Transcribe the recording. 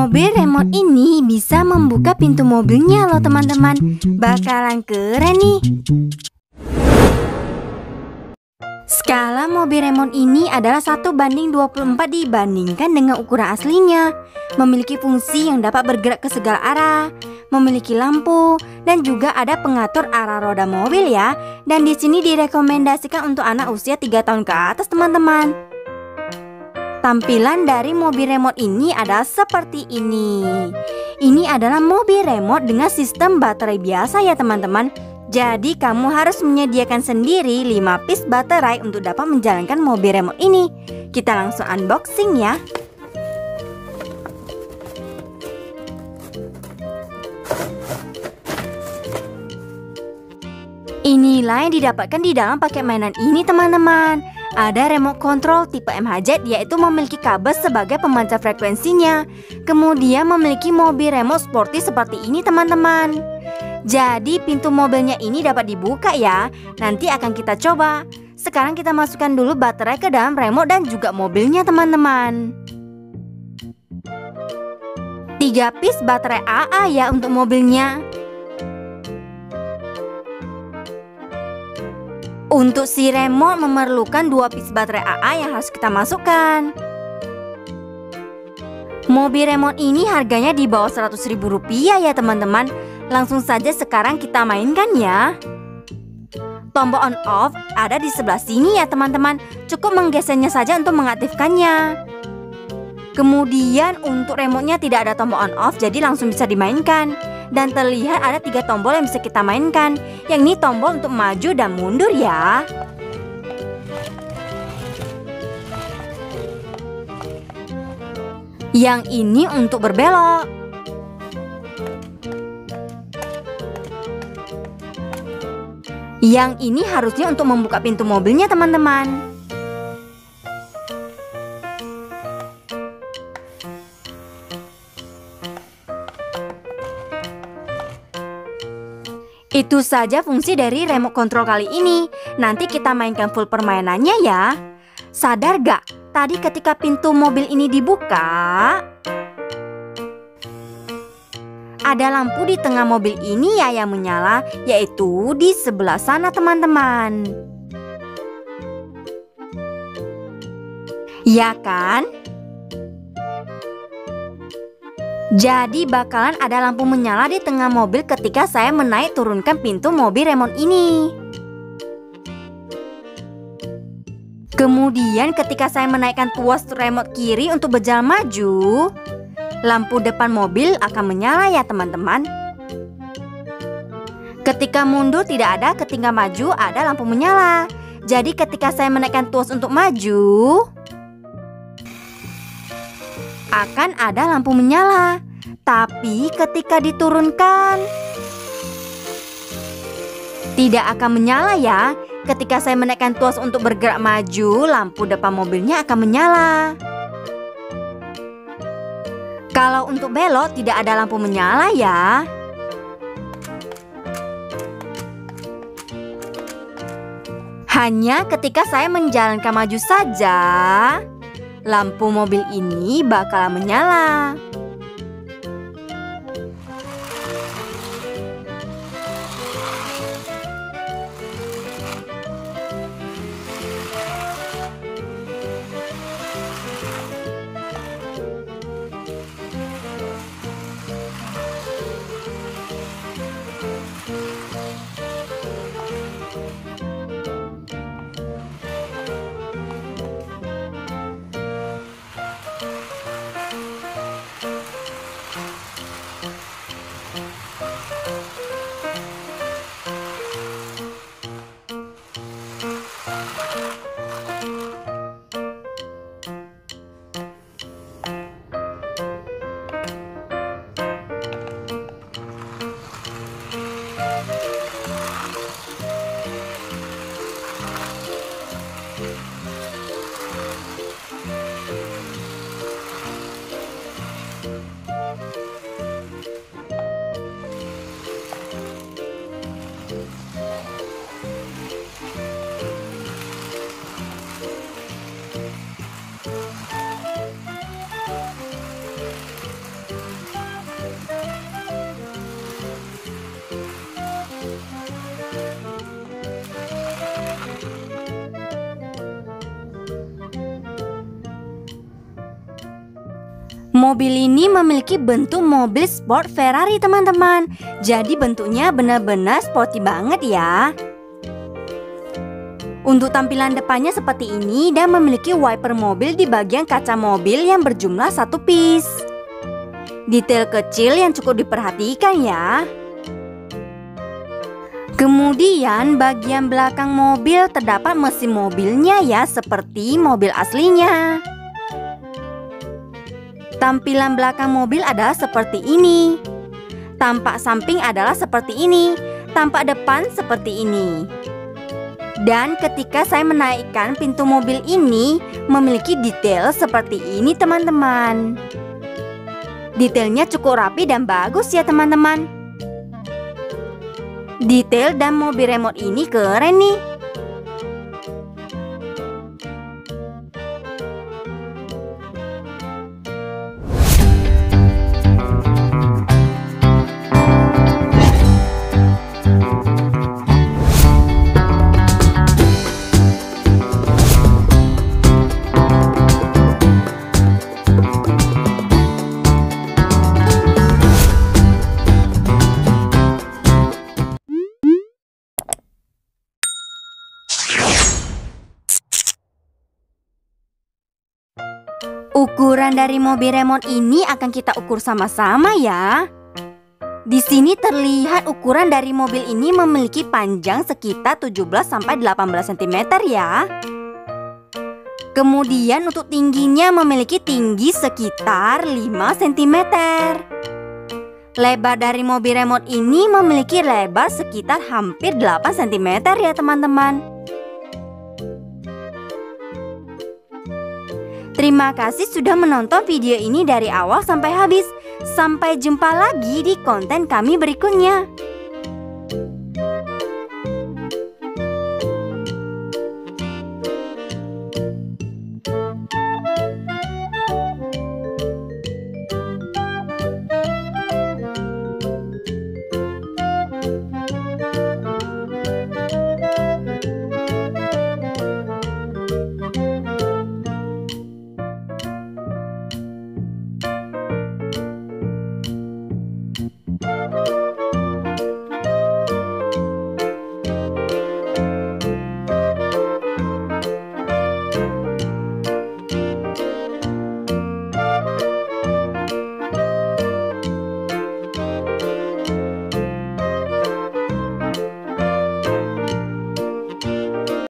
Mobil remote ini bisa membuka pintu mobilnya loh teman-teman. Bakalan keren nih. Skala mobil remote ini adalah 1:24 dibandingkan dengan ukuran aslinya. Memiliki fungsi yang dapat bergerak ke segala arah, memiliki lampu, dan juga ada pengatur arah roda mobil ya. Dan di sini direkomendasikan untuk anak usia 3 tahun ke atas teman-teman. Tampilan dari mobil remote ini adalah seperti ini. Ini adalah mobil remote dengan sistem baterai biasa ya teman-teman. Jadi kamu harus menyediakan sendiri 5 piece baterai untuk dapat menjalankan mobil remote ini. Kita langsung unboxing ya. Inilah yang didapatkan di dalam paket mainan ini teman-teman. Ada remote control tipe MHZ, yaitu memiliki kabel sebagai pemancar frekuensinya. Kemudian memiliki mobil remote sporty seperti ini teman-teman. Jadi pintu mobilnya ini dapat dibuka ya. Nanti akan kita coba. Sekarang kita masukkan dulu baterai ke dalam remote dan juga mobilnya teman-teman. 3 piece baterai AA ya untuk mobilnya. Untuk si remote memerlukan 2 piece baterai AA yang harus kita masukkan. Mobil remote ini harganya di bawah Rp100.000 ya teman-teman. Langsung saja sekarang kita mainkan ya. Tombol on off ada di sebelah sini ya teman-teman. Cukup menggesernya saja untuk mengaktifkannya. Kemudian untuk remote-nya tidak ada tombol on off, jadi langsung bisa dimainkan. Dan terlihat ada 3 tombol yang bisa kita mainkan. Yang ini tombol untuk maju dan mundur ya. Yang ini untuk berbelok. Yang ini harusnya untuk membuka pintu mobilnya teman-teman. Itu saja fungsi dari remote control kali ini. Nanti kita mainkan full permainannya ya. Sadar gak? Tadi ketika pintu mobil ini dibuka, ada lampu di tengah mobil ini ya yang menyala, yaitu di sebelah sana teman-teman. Ya kan? Jadi bakalan ada lampu menyala di tengah mobil ketika saya menaik turunkan pintu mobil remote ini. Kemudian ketika saya menaikkan tuas remote kiri untuk berjalan maju, lampu depan mobil akan menyala ya teman-teman. Ketika mundur tidak ada, ketika maju ada lampu menyala. Jadi ketika saya menaikkan tuas untuk maju, akan ada lampu menyala. Tapi ketika diturunkan, tidak akan menyala ya. Ketika saya menaikkan tuas untuk bergerak maju, lampu depan mobilnya akan menyala. Kalau untuk belok tidak ada lampu menyala ya. Hanya ketika saya menjalankan maju saja, lampu mobil ini bakal menyala. Mobil ini memiliki bentuk mobil sport Ferrari teman-teman. Jadi bentuknya benar-benar sporty banget ya. Untuk tampilan depannya seperti ini dan memiliki wiper mobil di bagian kaca mobil yang berjumlah 1 piece. Detail kecil yang cukup diperhatikan ya. Kemudian bagian belakang mobil terdapat mesin mobilnya ya, seperti mobil aslinya. Tampilan belakang mobil adalah seperti ini. Tampak samping adalah seperti ini. Tampak depan seperti ini. Dan ketika saya menaikkan pintu mobil ini, memiliki detail seperti ini teman-teman. Detailnya cukup rapi dan bagus ya teman-teman. Detail dan mobil remote ini keren nih. Ukuran dari mobil remote ini akan kita ukur sama-sama ya. Di sini terlihat ukuran dari mobil ini memiliki panjang sekitar 17-18 cm ya. Kemudian untuk tingginya memiliki tinggi sekitar 5 cm. Lebar dari mobil remote ini memiliki lebar sekitar hampir 8 cm ya teman-teman. Terima kasih sudah menonton video ini dari awal sampai habis. Sampai jumpa lagi di konten kami berikutnya.